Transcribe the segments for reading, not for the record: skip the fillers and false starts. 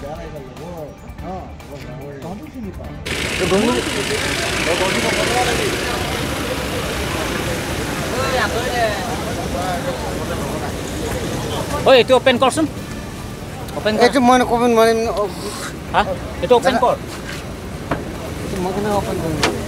Oh, itu open course kan? Open course. Itu mana open mana? Hah? Itu open course. Itu mana open course?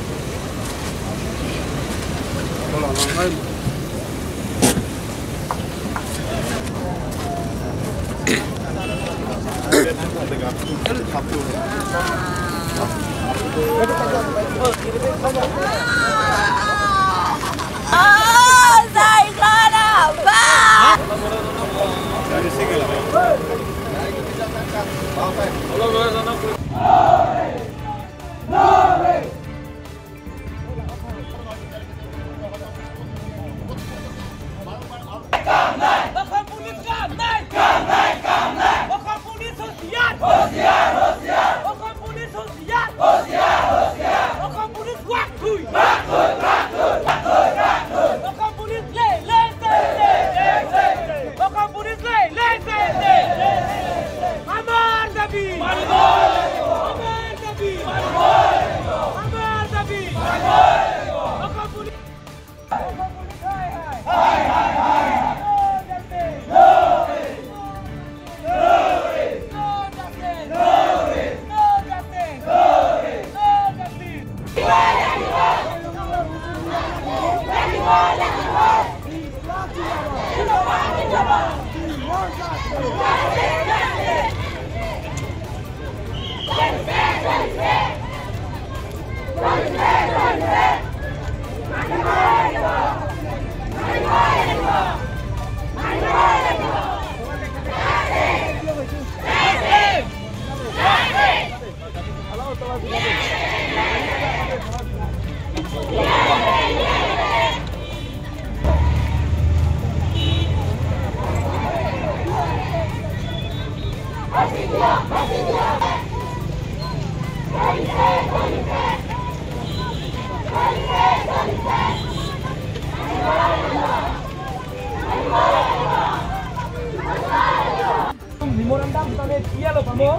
Memorandum tadi dia loh kamu.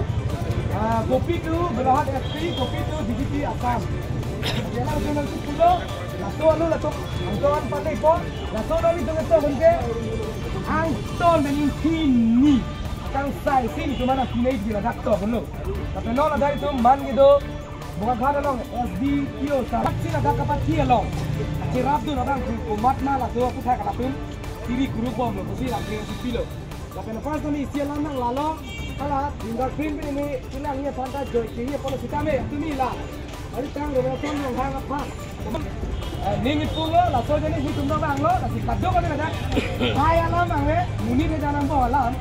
Kopi tu belahan SP, kopi tu DGT Assam. Jangan jangan sepuluh. Lato anu lato. Angkon pandai pun. Lato dari tu kita henke. Angkon dengan kini. Akan saya sini cuma nak kini di radak tu belum. Tapi nol ada itu man gitu. Bukan kena long SD kio sarak sini ada kapat kio long. Cerap tu orang umat mana tu aku saya katapun. Tiri guru bom lo, mesti nak kena sepuluh. Tapi lepas tu ni istilah nang lalu. Kalau fingerprint ini hilangnya pantai joy ini kalau kita tu ni lah. Ada tang orang tu yang hang apa? Ni pulo lah so jadi hitung orang lo, tapi kado kan ada. Kaya lah mangwe, muni dia jangan bawa lah.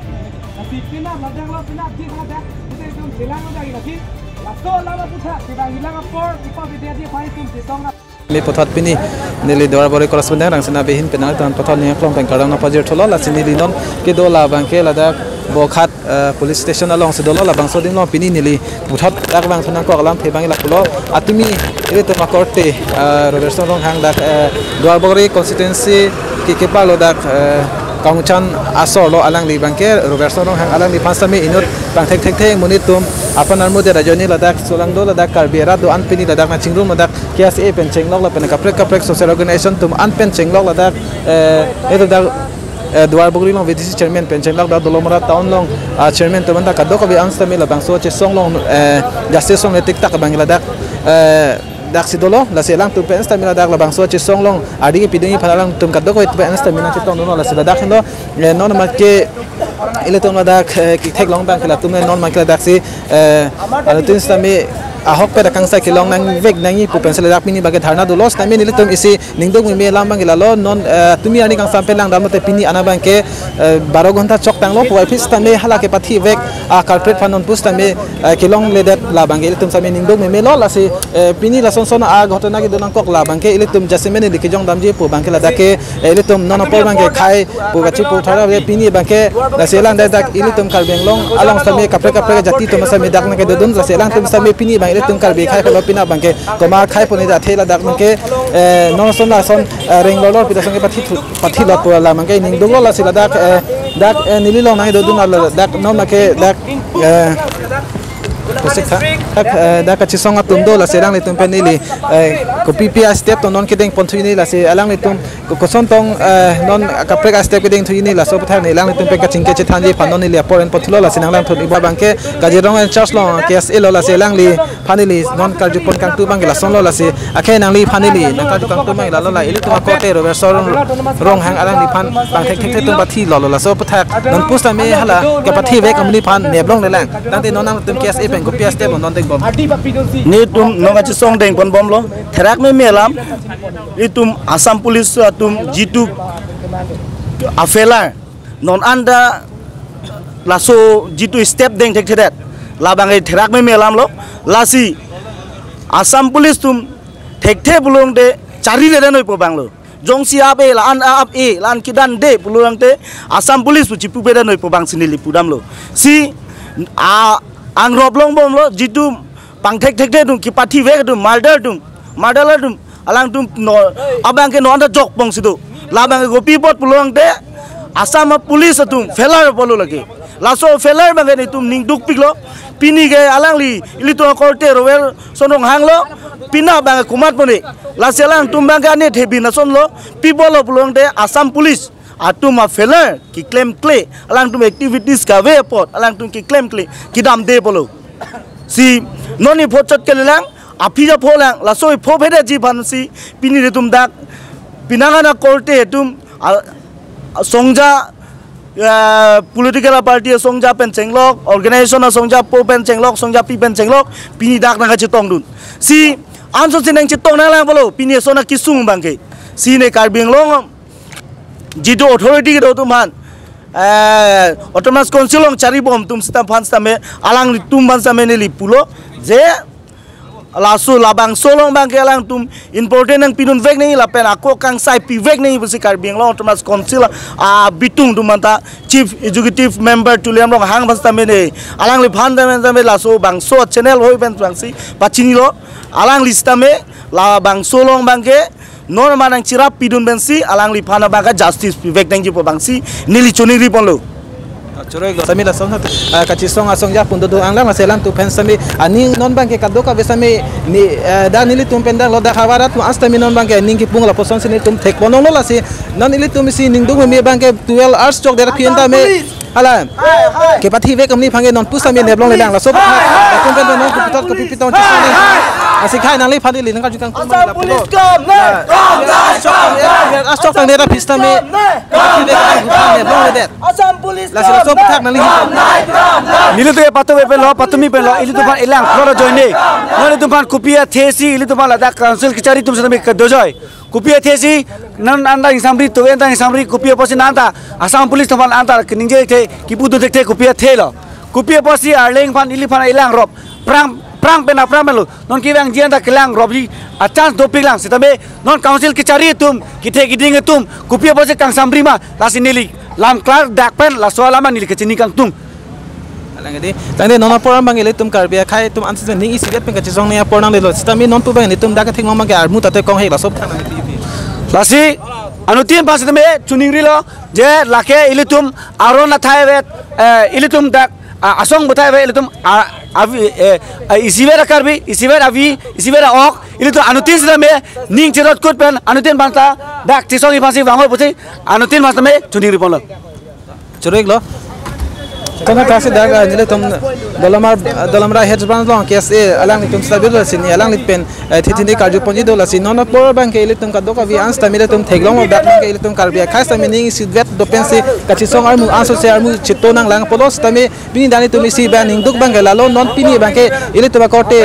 Tapi pindah ladang lo pindah di mana? Kita itu hilang lagi lagi. Lah so lama pusat kita hilang apa? Kita dia faham tu setong. Ni potat pini nili dora bori korresponden rang sena behin penal tan potat ni klong peng karang na pajir thola la sini linon ke dola bangke lada bokhat police station along se dola la bangso din lo pini nili potat ak bang thana ko alam the bang la pulo atumi ire to makorte robertson rong hang dak dora bori constituency ke palo dak Kangchan asor lo alang li bangke robertson rong hang alang li pansami inut bang thek munitum apa narmude rajoni ladak solang do ladak karbera do anpini ladak na chingrum ladak kias e pen chenglok la pen kaprek social organization tum anpen chenglok ladak edo dak duar bugri long vdc chairman pen chenglok da dolomara town long chairman tum da kadok bi anstami la bang so che song long justice song etik tak bang ladak dak sidolo la selang tum pen stamina dak la bang so che song long adingi pidingi phalalang tum kadok pen stamina che tong no la sida dak no non ma ke ile tum ladak ki thek long bang kala tum non ma kala dak si tin stami ahok pe dakang sa kilong nang vek nangi pu pensel dak mini baget dharna do los tami ile tum isi ningdok mi me lam bang la lo non tumi ani kang sampe lang dam te pini ana bang ke 12 ghonta chok tang lo pu office tami hala ke pathi vek a corporate fanon pus tami kilong le dat la bang ile tum sami ningdok mi me lo la si pini la son son a ghotona ki donang kok la bang ke ile tum jasemen ni ki jong dam je pu bang ke la dak ke ile tum non pol bang ke khai pu gachi pu thara pini bang ke la selang dak ile tum kal benglong along sami kapre jati tum sami dak na ke dodun la selang tum sami pini bang ile tum kal be khai phalo pina bang ke koma khai poni da thela dak bang ke non son la son ring lolor pida sange pathi la pu la bang ke ning dong la sila dak dak nili long nang do dun ala dak non na ke dak dak kachisong atum do la serang le tum penili ko PPA step to non kedeng ponthuini la se alang le tum ko sontong non kaprek step kedeng thuini la so pathar ni lang le tum pe kachingke che thanji panon ni le poren pothulo la sinang lang thoni ba bangke kajirong en charge long kes elo la se lang li phanili non karjupon kang tu bangela sonlo la se akhe nang li phanili na karjupon tu bangela lo la ili tu ko te ro sorong rong hang alang li phan bang thek thek tum pathi lo la so pathak non pusta me hala ke pathi ve kamni phan neblong le lang nang te non nang tum kes e pen ko PS step non bom ni tum nonga chi song deng pon bom lo therak me melam itum Assam police tum jitu afela non anda laso jitu step deng thek thek labang e therak me melam lo lasi Assam police tum thek the bulong de chari re noi po bang lo jongsi abe la an ap e lan kidan de bulong te Assam police pu chipu be noi po bang sinili pudam lo si ang roblong bom lo jitu pang thek thek tum ki pathi ve tum murder tum alang tum no abang ke no anda jok bong sidu labang gopi bot pulong te Assam police tum felar bolu lagi laso felar bang ni tum ning duk piklo pini ge alang li ili to korte rower sonong hang lo pina bang kumat poni laselang tum bang ne thebi na son lo people lo pulong te Assam police atum a feller ki claim clay alang tum activities ka ve pot alang tum ki claim clay ki dam de polo si noni phochat ke lang api ja pholang la soi pho phede ji ban si pini re tum dak pinanga na korte tum songja political party songja pen chenglok organization songja po pen chenglok songja pi pen chenglok pini dak na ka chitong dun si anso sinang chitong na lang polo pini sona kisung bangke si ne karbing long jitu authority ke do tuman autonomous council ong cari bom tum stam fan stame alang tum ban stame ne lipulo je lasu labang solong bang ke alang tum important ang pinun vek nei lapen ako kang sai pi vek nei busi karbing long autonomous council bitung tum manta chief executive member tuliam long hang ban stame ne alang li phan stame lasu bang so channel hoi ben bang si pachini lo alang listame labang solong bang ke normal ang cirap pidun bensi alang lipana bangka justice pivek tengji po bangsi nili chuni ripon lo choroi lo sami la song kachisong asong ja pundo do anglang la selang tu pen sami ani non bangke kadoka besami ni da nili tum pendang lo da khawara tu astami non bangke ningi pung la poson sini tum thek bonong lo la si non ili tum si ningdu me bangke 12 hours chok dera khienta me ala ke pathi ve kamni phange non pusami neblong le lang la so tum pen non ko piton chisani asikai nang li phadi li nang ka jukang tum la pulo asok tang dera pistami pathi ve kamni neblong le det Assam police la sila so pathak nang li nilu te patu be lo patumi be lo ili tupan ilang khoro joine noni tupan kupia thesi ili tupan lada council ki chari tum sa me dojoi kupia thesi nan anda samri to enda samri kupia posi nanta Assam police tupan anta kiningje the kiputu the kupia thelo kupia posi arleng pan ili pan ilang rob prang pena prang melu non kiwang jian da kelang robli a chance do pilang sitabe non council ki chari tum kithe giding tum kupia posi kang samri ma lasinili lam klar dak pen la soala man nili kechini kang tum alangedi tangde non porang bangile tum karbia khai tum anse ning isiget pen kachong ne porang le lo sitami non pu bang ni tum dak thing mama ke armu tate kong he la sob thang ni lasi anutin pas teme chuning ri lo je lake ilitum aron na thai vet ilitum dak asong butai ve ilitum isivera karbi isivera avi isivera ok ilitum anutin sitame ning chirot kut pen anutin banta dak tisongi pasi bango pusi anutin mas teme chuning ri pon lo choroi lo Tona kasi daga nila tum dalamra heads brand long KSA alang tum stabil sini alang pen thithini karju ponji do lasi non por bank ke tum ka doka vi ans tamile tum theglong dak ke tum karbia khas tami ning sidvet do pensi kachi song armu anso se armu chitonang lang polos tami bini dani tum si banning duk bang lalo non pini bang ke tum kote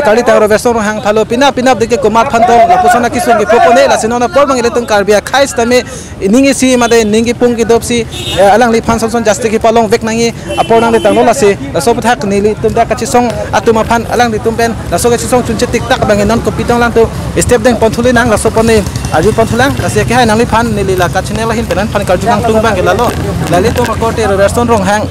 kali taro version hang thalo pina deke kumar phanto la pusana kisung ke popone lasi non por bang tum karbia khas tami ning si made ning pung ki dopsi alang li phan son jaste ki palong vek nangi apor nang ditang lola si la so pathak nili tum da kachi song atuma phan alang di tum pen la so kachi song chunche tik tak bang non kopitong lang tu step deng ponthuli nang la so pone aju ponthulang la se ke hai nang li phan nili la kachi ne la hin penan phan karju nang tung bang la lo la li to makote reverson rong hang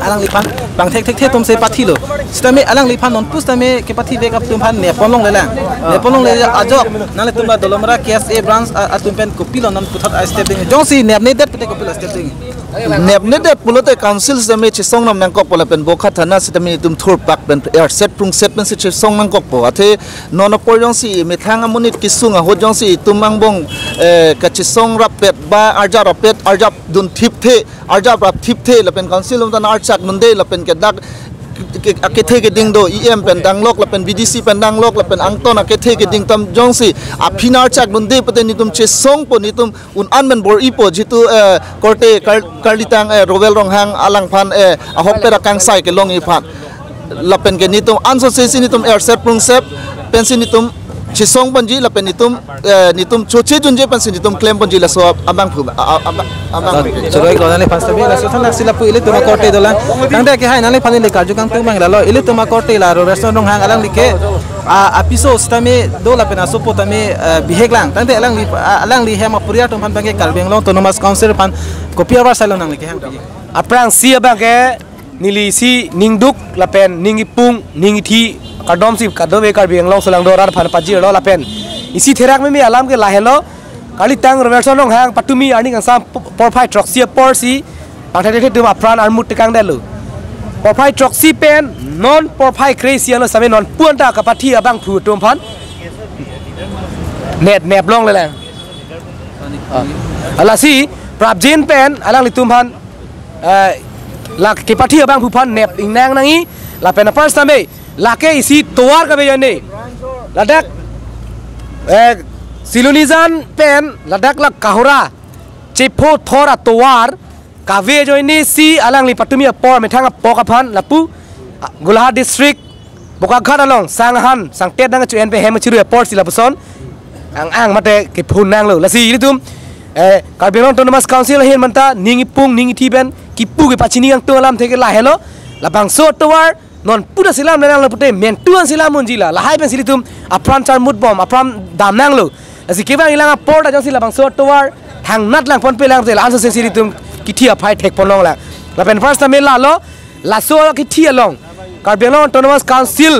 alang li phan bang thek tum se pathi lo stame alang li phan non pustame ke pathi ve kap tum phan ne ponlong le lang ne ponlong le ajok nang le tum la dolomra KSA branch atum pen kopilo non puthat step deng jong si ne det pete kopilo step deng nep ne det pulote council sami chi song nam nang kok pola pen bokha thana sitami tum thur pak pen air set prung set pen chi song nang kok po athe nona porjong si methang amunit kisunga hojong si tumang bong ka chi song rap pet ba arja rap pet arja dun thip the arja rap thip the la pen council um tan archak nunde la pen ke dak akethe ke ding do em pen danglok la pen bdc pen danglok la pen angton akethe ke ding tam jongsi aphinar chak bunde pate nitum che song po nitum un anmen bor ipo jitu korte karlitang rovel ronghang alang phan ahok pera kang sai ke long i phan la pen ke nitum anso se nitum air set prung sep pensi nitum chisong panji la pen nitum choche junje pensi nitum claim panji la so abang phu abang choroi gona le pasta bi la so thana sila pu ile tuma korte dolan tangde ke hai nale phani le karju kang tu mang la lo ile tuma korte la ro restaurant rong hang alang like episode stame do la pena so potame biheglang tangde alang li hema puria tum phan bange kalbeng lo autonomous council pan kopia war salon nang like hang pi aprang si abang nili si ningduk la pen ningipung ningthi kadom si kadome kar biang long solang dorar phan paji lo la pen isi therak me alam ke lahelo kali tang robertson long hang patumi ani kan sam porphai troxia porsi pathathe tu apran armut kang delu porphai troxi pen non porphai crazy lo same non puanta ka pathi abang phu tum phan net long le lang ala si prabjin pen alang litum phan la ke pathi abang phu phan nep ingnang nangi la pen first time lake isi toar ka bejane ladak silunizan pen ladak la kahora chepo thora toar kave joini si alang li patumi por methanga poka phan lapu gulaha district bokaghat along sanghan sangtet dang chu np hem chiru port silapuson ang mate ke phunang lo lasi litum Karbelong autonomous council hin manta ningipung ningithi ben kipu ke pachini ang tolam theke la hello labang so toar non puda silam nang lo pute men tuan silam munjila la hai ben silitum apram char mut bom apram dam nang lo asi kebang ilang port ajang sila bang so toar hang nat lang pon pelang tel answer se silitum kithia phai thek ponong la pen first time la lo la so kithia long Karbelong autonomous council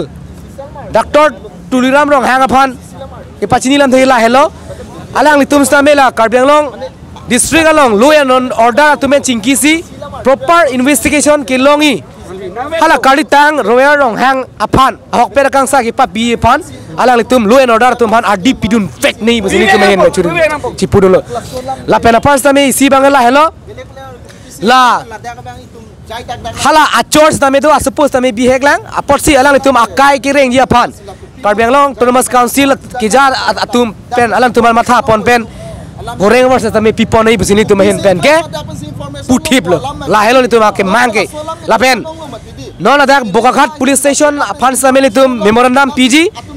Dr. Tuliram rong hang aphan ke pachini lam theke la hello alang litum stamela Karbelong district along law and order tumen chingkisi proper investigation ke longi hala kalitang royal rong hang aphan hok pera kang sa ki pa bi phan alang litum law and order tum phan rdp dun fake nei busini kumen ma churu chipudulo la pena pas tame si bangala hello la hala achors tame do suppose tame bi heklang aporsi alang litum akai ki reng ji aphan Karbelong autonomous council kijar atum pen alang tuman matha pon pen goreng war tame pipon nei busini tum hen pen ke puthip lo la hello ni tum ke mangke la pen non adak bokaghat police station aphan sameli tum memorandum pg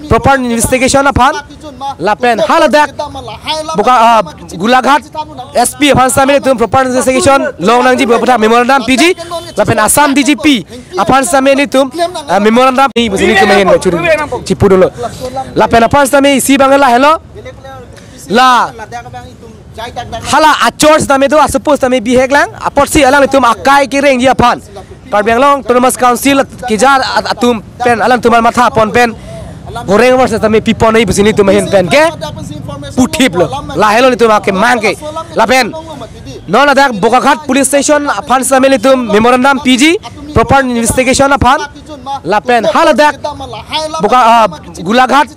proper investigation aphan la pen hal adak boka gulaghat sp aphan sameli tum proper investigation long nangji bopatha memorandum pg la pen assam dgp aphan sameli tum memorandum ni busini tum hen churu chipudulo la pen aphan same si bangala hello la hala achors tame do suppose tame bi heklang aporsi alang tum akai ki reng ji aphan Karbelong autonomous council kijar atum pen alang tuman matha pon pen goreng war tame pipon nei busini tum hen pen ke puthip lo la hello ni tum ke mangke la pen non adak bokaghat police station aphan sameli tum memorandum pg proper investigation aphan la pen hal adak boka gulaghat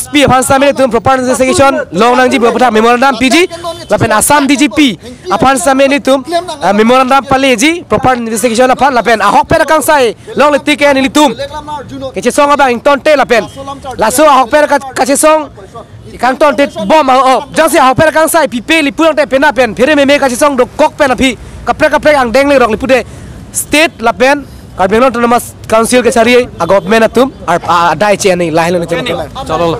sp aphan sameli tum proper investigation long nangji bopatha memorandum pg la pen assam dgp aphan sameli tum memorandum paleji proper investigation aphan la pen ahok pera kang sai long le tik en litum ke che song abang ton te la pen la so ahok pera ka che song kang ton te bom jang si ahok pera kang sai pipe li pulang te pena pen phere me ka che song do kok pen aphi kapre ang deng le rok li pude state la pen Karbelong autonomous council ke chari a government atum ar dai che nei la hello ni chalo